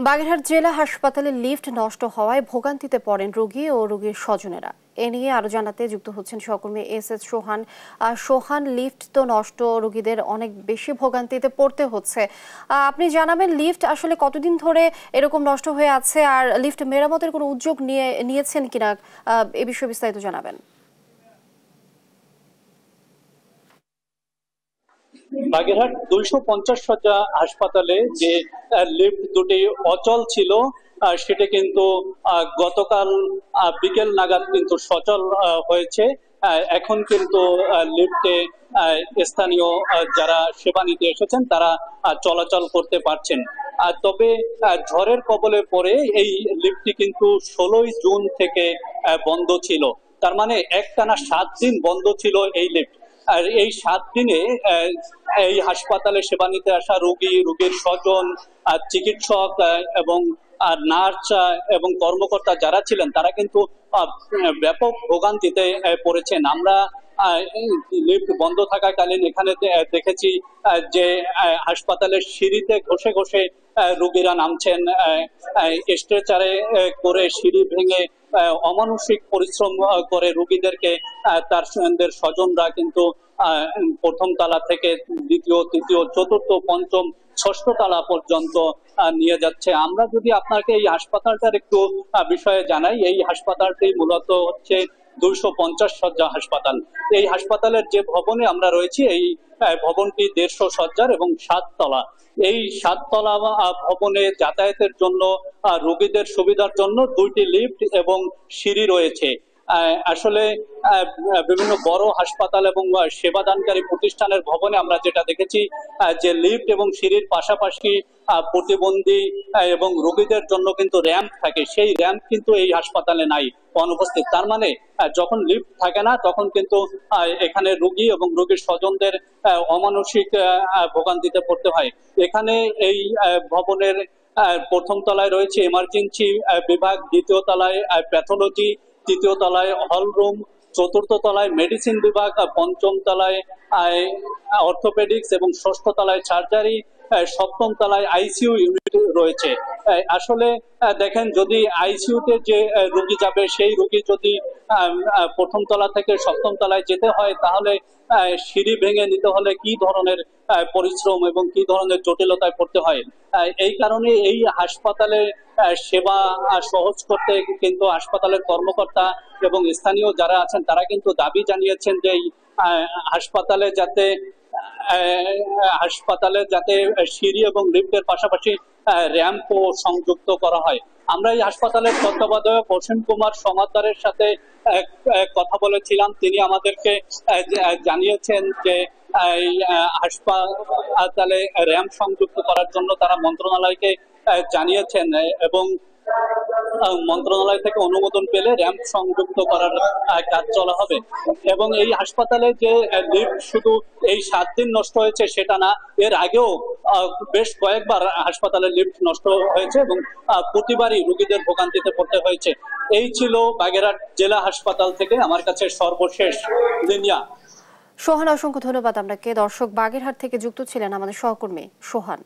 বাগেরহাট জেলা হাসপাতালে লিফট নষ্ট হওয়ায় ভোগান্তিতে পড়েন রোগী ও রোগীর স্বজনেরা। এ নিয়ে আরো জানাতে যুক্ত হচ্ছেন সহকর্মী এস সোহান। সোহান, লিফট তো নষ্ট, রোগীদের অনেক বেশি ভোগান্তিতে পড়তে হচ্ছে। আপনি জানাবেন লিফট আসলে কতদিন ধরে এরকম নষ্ট হয়ে আছে, আর লিফট মেরামতের কোনো উদ্যোগ নিয়েছেন কিনা, এ বিষয়ে বিস্তারিত জানাবেন। বাগেরহাট 250 শয্যা হাসপাতালে যে লিফট দুটি অচল ছিল সেটা কিন্তু গতকাল বিকেল নাগাদ কিন্তু সচল হয়েছে। এখন কিন্তু লিফটে স্থানীয় যারা সেবা নিতে এসেছেন তারা চলাচল করতে পারছেন। তবে ঝড়ের কবলে পড়ে এই লিফটটি কিন্তু 16ই জুন থেকে বন্ধ ছিল। তার মানে একটানা 7 দিন বন্ধ ছিল এই লিফট। আর এই 7 দিনে এই হাসপাতালে সেবা নিতে আসা রোগী, রোগীর স্বজন, চিকিৎসক এবং নার্স এবং কর্মকর্তা যারা ছিলেন তারা কিন্তু ব্যাপক ভোগান্তিতে পড়েছেন। আমরা লিফট বন্ধ থাকাকালীন এখানে দেখেছি যে হাসপাতালের সিঁড়িতে ঘষে ঘষে রোগীরা নামছেন, স্ট্রেচারে করে সিঁড়ি ভেঙে অমানসিক পরিশ্রম করে রোগীদেরকে তার স্বজনরা কিন্তু প্রথম তলা থেকে দ্বিতীয়, তৃতীয়, চতুর্থ, পঞ্চম, ষষ্ঠ তলা পর্যন্ত নিয়ে যাচ্ছে। আমরা যদি আপনাকে এই হাসপাতালটার একটু বিষয়ে জানাই, এই হাসপাতালটি মূলত হচ্ছে 250 শয্যা হাসপাতাল। এই হাসপাতালের যে ভবনে আমরা রয়েছি এই ভবনটি 150 শয্যার এবং 7 তলা। এই 7 তলা ভবনে যাতায়াতের জন্য রোগীদের সুবিধার জন্য 2টি লিফট এবং সিঁড়ি রয়েছে। আসলে বিভিন্ন বড় হাসপাতাল এবং সেবাদানকারী প্রতিষ্ঠানের ভবনে আমরা যেটা দেখেছি যে লিফট এবং সিঁড়ির পাশাপাশি প্রতিবন্ধী এবং রোগীদের জন্য কিন্তু র্যাম্প থাকে, সেই র্যাম্প কিন্তু এই হাসপাতালে নাই, অনুপস্থিত। তার মানে যখন লিফট থাকে না তখন কিন্তু এখানে রোগী এবং রোগীর স্বজনদের অমানসিক ভোগান্তিতে পড়তে হয়। এখানে এই ভবনের প্রথম তলায় রয়েছে এমার্জেন্সি বিভাগ, দ্বিতীয় তলায় প্যাথোলজি, তৃতীয় তলায় হল রুম, চতুর্থ তলায় মেডিসিন বিভাগ, পঞ্চম তলায় অর্থোপেডিক্স এবং ষষ্ঠ তলায় সার্জারি, সপ্তম তলায় আইসিইউ ইউনিট রয়েছে। আসলে দেখেন, যদি আইসিইউতে যে রোগী যাবে সেই রোগী যদি প্রথম তলা থেকে সপ্তম তলায় যেতে হয় তাহলে সিঁড়ি ভেঙে নিতে হলে কি ধরনের পরিশ্রম এবং কি ধরনের জটিলতায় পড়তে হয়। এই কারণে এই হাসপাতালে সেবা সহজ করতে কিন্তু হাসপাতালের কর্মকর্তা এবং স্থানীয় যারা আছেন তারা কিন্তু দাবি জানিয়েছেন যে এই হাসপাতালে যাতে সিঁড়ি এবং লিফটের পাশাপাশি র্যাম্পও সংযুক্ত করা হয়। আমরা এই হাসপাতালের তত্ত্বাবধায়ক অসীম কুমার সমাদ্দারের সাথে কথা বলেছিলাম। তিনি আমাদেরকে জানিয়েছেন যে হাসপাতালে র্যাম্প সংযুক্ত করার জন্য তারা মন্ত্রণালয়কে জানিয়েছেন এবং মন্ত্রণালয় থেকে অনুমোদন পেলে র্যাম্প সংযুক্ত করার কাজ চলা হবে। এবং এই হাসপাতালে যে লিফট শুধু এই 7 দিন নষ্ট হয়েছে সেটা না, এর আগেও বেশ কয়েকবার হাসপাতালে লিফট নষ্ট হয়েছে এবং প্রতিবারই রোগীদের ভোগান্তিতে পড়তে হয়েছে। এই ছিল বাগেরহাট জেলা হাসপাতাল থেকে আমার কাছে সর্বশেষ দুনিয়া। সোহান, অসংখ্য ধন্যবাদ আপনাকে। দর্শক, বাগেরহাট থেকে যুক্ত ছিলেন আমাদের সহকর্মী সোহান।